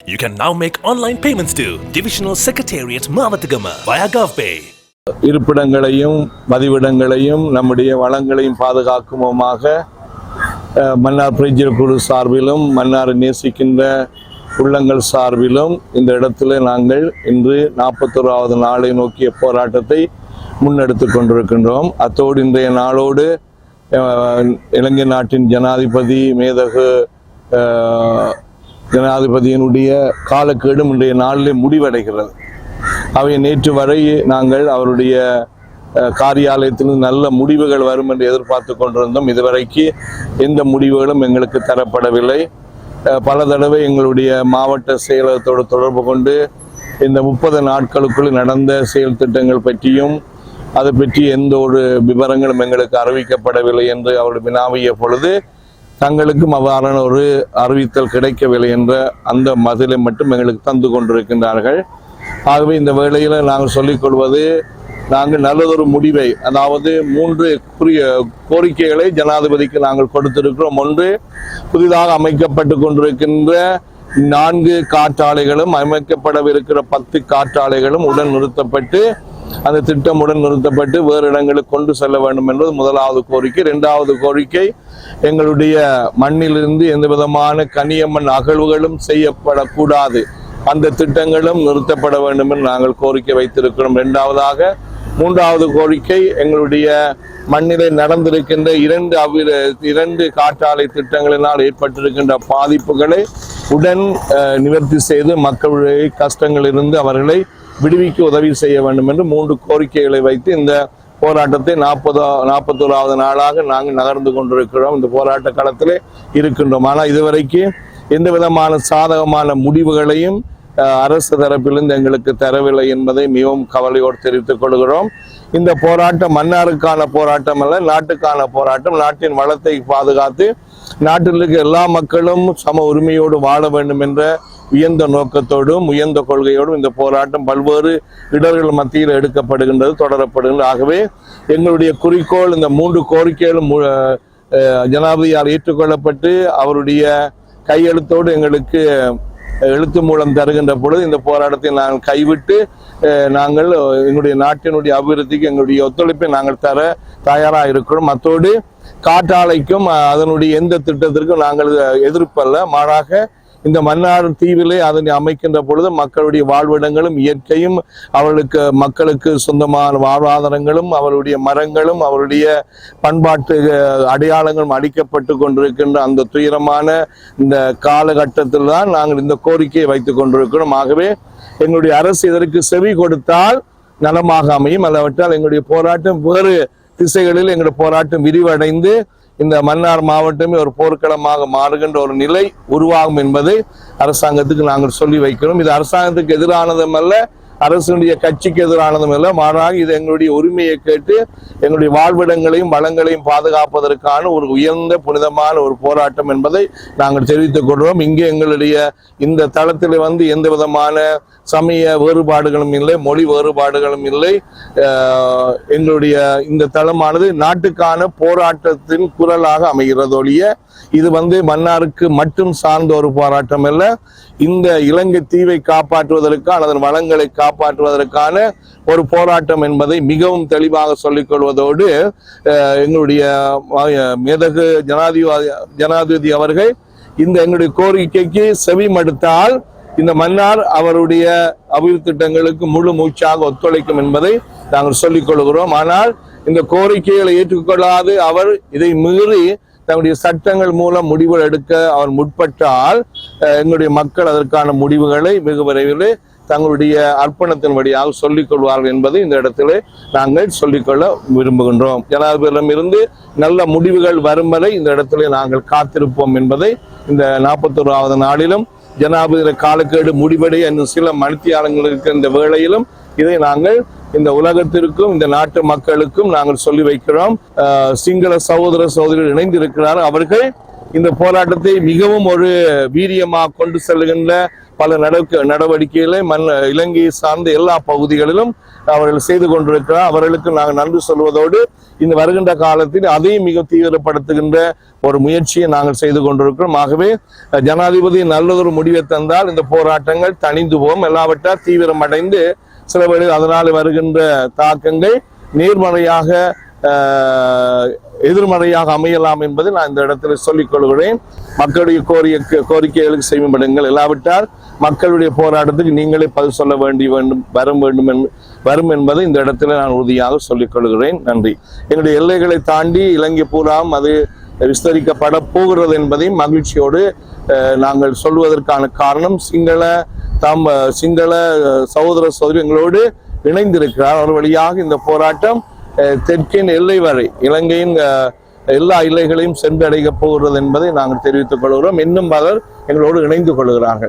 You can now make online payments to Divisional Secretariat Mavathagama via GovPay. இருப்பிடங்களையும் மதிவிடங்களையும் நம்முடைய வளங்களையும் பாதுகாக்குமோமாக மன்னார் பிரிஜியல் குழு சார்பிலும் மன்னாரை நேசிக்கின்ற உள்ளங்கள் சார்பிலும் இந்த இடத்துல நாங்கள் இன்று 41வது நாளை நோக்கிய போராட்டத்தை முன்னெடுத்து கொண்டிருக்கின்றோம். அத்தோடு இன்றைய நாளோடு இலங்கை நாட்டின் ஜனாதிபதி மேதகு ஜனாதிபதியினுடைய காலக்கெடும் இன்றைய நாளிலே முடிவடைகிறது. அவை நேற்று வரை நாங்கள் அவருடைய காரியாலயத்திலிருந்து நல்ல முடிவுகள் வரும் என்று எதிர்பார்த்து கொண்டிருந்தோம். இதுவரைக்கு எந்த முடிவுகளும் எங்களுக்கு தரப்படவில்லை. பல தடவை எங்களுடைய மாவட்ட செயலகத்தோடு தொடர்பு கொண்டு இந்த 30 நாட்களுக்குள் நடந்த செயல் திட்டங்கள் பற்றியும் அதை பற்றி எந்த ஒரு விவரங்களும் எங்களுக்கு அறிவிக்கப்படவில்லை என்று அவர்கள் வினாவிய பொழுது தங்களுக்கும் அவ்வாறான ஒரு அறிவித்தல் கிடைக்கவில்லை என்ற அந்த மதிலை மட்டும் எங்களுக்கு தந்து கொண்டிருக்கின்றார்கள். ஆகவே இந்த வேளையில் நாங்கள் சொல்லிக்கொள்வது, நாங்கள் நல்லதொரு முடிவை, அதாவது 3 கோரிக்கைகளை ஜனாதிபதிக்கு நாங்கள் கொடுத்திருக்கிறோம். ஒன்று, புதிதாக அமைக்கப்பட்டு கொண்டிருக்கின்ற 4 காற்றாலைகளும் அமைக்கப்படவிருக்கிற 10 காற்றாலைகளும் உடன் நிறுத்தப்பட்டு அந்த திட்டம் உடன் நிறுத்தப்பட்டு வேறு இடங்களுக்கு கொண்டு செல்ல வேண்டும் என்பது முதலாவது கோரிக்கை. 2வது கோரிக்கை, எங்களுடைய மண்ணிலிருந்து எந்த விதமான கனியமண் அகழ்வுகளும் செய்யப்படக்கூடாது, அந்த திட்டங்களும் நிறுத்தப்பட வேண்டும் என்று நாங்கள் கோரிக்கை வைத்திருக்கிறோம். 3வது கோரிக்கை, எங்களுடைய மண்ணிலே நடந்திருக்கின்ற 2 காற்றாலை திட்டங்களினால் ஏற்பட்டிருக்கின்ற பாதிப்புகளை உடன் நிவர்த்தி செய்து மக்களுடைய கஷ்டங்களிலிருந்து அவர்களை விடுவிக்க உதவி செய்ய வேண்டும் என்று 3 கோரிக்கைகளை வைத்து இந்த போராட்டத்தை 41வது நாளாக நாங்கள் நகர்ந்து கொண்டிருக்கிறோம். இந்த போராட்ட களத்திலே இருக்கின்றோம். ஆனால் இதுவரைக்கு எந்த விதமான சாதகமான முடிவுகளையும் அரசு தரப்பிலிருந்து எங்களுக்கு தரவில்லை என்பதை மிகவும் கவலையோடு தெரிவித்துக் கொள்கிறோம். இந்த போராட்டம் மன்னாருக்கான போராட்டம் அல்ல, நாட்டுக்கான போராட்டம். நாட்டின் வளத்தை பாதுகாத்து நாட்டில் இருக்க எல்லா மக்களும் சம உரிமையோடு வாழ வேண்டும் என்ற உயர்ந்த நோக்கத்தோடும் உயர்ந்த கொள்கையோடும் இந்த போராட்டம் பல்வேறு இடர்கள் மத்தியில் எடுக்கப்படுகின்றது, தொடரப்படுகின்றது. ஆகவே எங்களுடைய குறிக்கோள், இந்த 3 கோரிக்கைகளும் ஜனாதிபதியால் ஏற்றுக்கொள்ளப்பட்டு அவருடைய கையெழுத்தோடு எங்களுக்கு எழுத்து மூலம் தருகின்ற பொழுது இந்த போராட்டத்தை நாங்கள் கைவிட்டு நாங்கள் எங்களுடைய நாட்டினுடைய அபிவிருத்திக்கு எங்களுடைய ஒத்துழைப்பை நாங்கள் தர தயாராக இருக்கிறோம். அத்தோடு காற்றாலைக்கும் அதனுடைய எந்த திட்டத்திற்கும் நாங்கள் எதிர்ப்பல்ல, மாறாக இந்த மன்னார் தீவிலே அதனை அமைக்கின்ற பொழுது மக்களுடைய வாழ்விடங்களும் இயற்கையும் மக்களுக்கு சொந்தமான வாழ்வாதாரங்களும் அவருடைய மரங்களும் அவருடைய பண்பாட்டு அடையாளங்களும் அளிக்கப்பட்டு கொண்டிருக்கின்ற அந்த துயரமான இந்த காலகட்டத்தில் தான் நாங்கள் இந்த கோரிக்கையை வைத்துக் கொண்டிருக்கிறோம். ஆகவே எங்களுடைய அரசு இதற்கு செவி கொடுத்தால் நலமாக அமையும். அல்லவற்றால் எங்களுடைய போராட்டம் வேறு திசைகளில் எங்களுடைய போராட்டம் விரிவடைந்து இந்த மன்னார் மாவட்டமே ஒரு போர்க்களமாக மாறுகின்ற ஒரு நிலை உருவாகும் என்பதை அரசாங்கத்துக்கு நாங்கள் சொல்லி வைக்கிறோம். இது அரசாங்கத்துக்கு எதிரானதும் அல்ல, அரசுடைய கட்சிக்கு எதிரானதும் அல்ல, மாறாக இது எங்களுடைய உரிமையை கேட்டு எங்களுடைய வாழ்விடங்களையும் வளங்களையும் பாதுகாப்பதற்கான ஒரு உயர்ந்த புனிதமான ஒரு போராட்டம் என்பதை நாங்கள் தெரிவித்துக் கொள்வோம். இங்கே எங்களுடைய இந்த தளத்தில் எந்த விதமான சமய வேறுபாடுகளும் இல்லை, மொழி வேறுபாடுகளும் இல்லை. எங்களுடைய இந்த தளமானது நாட்டுக்கான போராட்டத்தின் குரலாக அமைகிறது ஒழிய இது மன்னாருக்கு மட்டும் சார்ந்த ஒரு போராட்டம் அல்ல. இந்த இலங்கை தீவை காப்பாற்றுவதற்கான அதன் வளங்களை காப்பாற்றுவதற்கான ஒரு போராட்டம் என்பதை மிகவும் தெளிவாக சொல்லிக் கொள்வதோடு எங்களுடைய மேதகு ஜனாதிபதி அவர்கள் இந்த எங்களுடைய கோரிக்கைக்கு செவி மடுத்தால் இந்த மன்னார் அவருடைய அபிவிருத்தி திட்டங்களுக்கு முழு மூச்சாக ஒத்துழைக்கும் என்பதை நாங்கள் சொல்லிக் கொள்கிறோம். ஆனால் இந்த கோரிக்கைகளை ஏற்றுக்கொள்ளாது அவர் இதை மீறி தங்களுடைய சட்டங்கள் மூலம் முடிவுகள் எடுக்க அவர் முற்பட்டால் எங்களுடைய மக்கள் அதற்கான முடிவுகளை வெகு விரைவில் தங்களுடைய அர்ப்பணத்தின் வழியாக சொல்லிக் கொள்வார்கள் என்பதை இந்த இடத்திலே நாங்கள் சொல்லிக்கொள்ள விரும்புகின்றோம். ஜனாதிபதியிடம் இருந்து நல்ல முடிவுகள் வரும் வரை இந்த இடத்திலே நாங்கள் காத்திருப்போம் என்பதை இந்த 41வது நாளிலும் ஜனாதிபதி காலக்கெடு முடிவடைய இன்னும் சில மணித்தியாலங்கள் இருக்கிற இந்த வேளையிலும் இதை நாங்கள் இந்த உலகத்திற்கும் இந்த நாட்டு மக்களுக்கும் நாங்கள் சொல்லி வைக்கிறோம். சிங்கள சகோதர சகோதரிகள் இணைந்திருக்கிறார். அவர்கள் இந்த போராட்டத்தை மிகவும் ஒரு வீரியமாக கொண்டு செல்கின்ற பல நடவடிக்கைகளை இலங்கையை சார்ந்த எல்லா பகுதிகளிலும் அவர்கள் செய்து கொண்டிருக்கிறார். அவர்களுக்கு நாங்கள் நன்றி சொல்வதோடு இந்த வருகின்ற காலத்தில் அதையும் மிக தீவிரப்படுத்துகின்ற ஒரு முயற்சியை நாங்கள் செய்து கொண்டிருக்கிறோம். ஆகவே ஜனாதிபதி நல்லதொரு முடிவை தந்தால் இந்த போராட்டங்கள் தணிந்து போகும். எல்லாவற்றால் தீவிரம் அடைந்து சில வேளை அதனால் வருகின்ற தாக்கங்கள் நேர்மறையாக எதிர்மறையாக அமையலாம் என்பதை நான் இந்த இடத்தில் சொல்லிக் கொள்கிறேன். மக்களுடைய கோரிக்கைகளுக்கு செய்யப்படுங்கள். இல்லாவிட்டால் மக்களுடைய போராட்டத்துக்கு நீங்களே பதில் சொல்ல வரும் என்பதை இந்த இடத்துல நான் உறுதியாக சொல்லிக் கொள்கிறேன். நன்றி. எங்களுடைய எல்லைகளை தாண்டி இலங்கை பூராவும் அது விஸ்தரிக்கப்பட போகிறது என்பதையும் மகிழ்ச்சியோடு நாங்கள் சொல்வதற்கான காரணம் சிங்கள சகோதர சகோதரி எங்களோடு இணைந்திருக்கிறார். அவர் வழியாக இந்த போராட்டம் தெற்கின் எல்லை வரை இலங்கையின் எல்லா எல்லைகளையும் சென்றடைய போகிறது என்பதை நாங்கள் தெரிவித்துக் கொள்கிறோம். இன்னும் பலர் எங்களோடு இணைந்து கொள்கிறார்கள்.